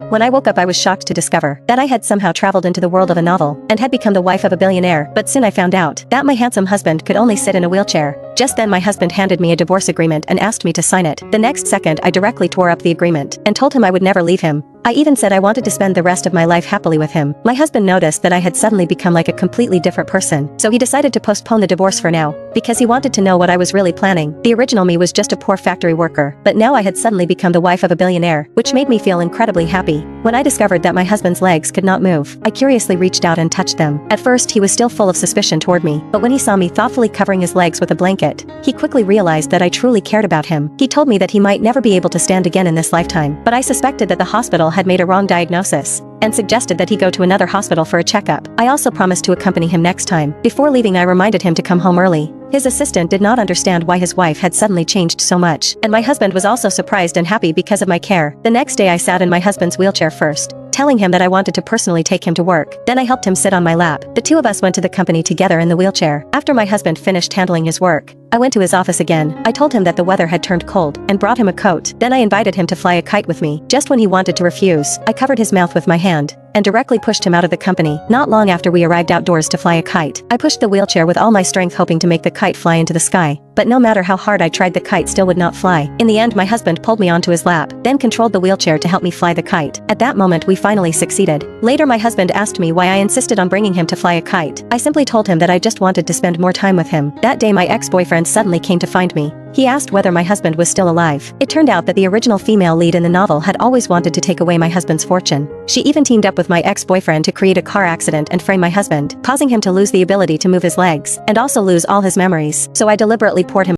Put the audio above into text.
When I woke up, I was shocked to discover that I had somehow traveled into the world of a novel and had become the wife of a billionaire, but soon I found out that my handsome husband could only sit in a wheelchair. Just then my husband handed me a divorce agreement and asked me to sign it. The next second I directly tore up the agreement and told him I would never leave him. I even said I wanted to spend the rest of my life happily with him. My husband noticed that I had suddenly become like a completely different person, so he decided to postpone the divorce for now, because he wanted to know what I was really planning. The original me was just a poor factory worker, but now I had suddenly become the wife of a billionaire, which made me feel incredibly happy. When I discovered that my husband's legs could not move, I curiously reached out and touched them. At first he was still full of suspicion toward me, but when he saw me thoughtfully covering his legs with a blanket, he quickly realized that I truly cared about him. He told me that he might never be able to stand again in this lifetime, but I suspected that the hospital had made a wrong diagnosis and suggested that he go to another hospital for a checkup. I also promised to accompany him next time. Before leaving, I reminded him to come home early. His assistant did not understand why his wife had suddenly changed so much, and my husband was also surprised and happy because of my care. The next day I sat in my husband's wheelchair first, telling him that I wanted to personally take him to work. Then I helped him sit on my lap. The two of us went to the company together in the wheelchair. After my husband finished handling his work, I went to his office again. I told him that the weather had turned cold and brought him a coat. Then I invited him to fly a kite with me. Just when he wanted to refuse, I covered his mouth with my hand and directly pushed him out of the company. Not long after we arrived outdoors to fly a kite, I pushed the wheelchair with all my strength, hoping to make the kite fly into the sky. But no matter how hard I tried, the kite still would not fly. In the end, my husband pulled me onto his lap, then controlled the wheelchair to help me fly the kite. At that moment, we finally succeeded. Later, my husband asked me why I insisted on bringing him to fly a kite. I simply told him that I just wanted to spend more time with him. That day, my ex-boyfriend suddenly came to find me. He asked whether my husband was still alive. It turned out that the original female lead in the novel had always wanted to take away my husband's fortune. She even teamed up with my ex-boyfriend to create a car accident and frame my husband, causing him to lose the ability to move his legs and also lose all his memories. So I deliberately poured him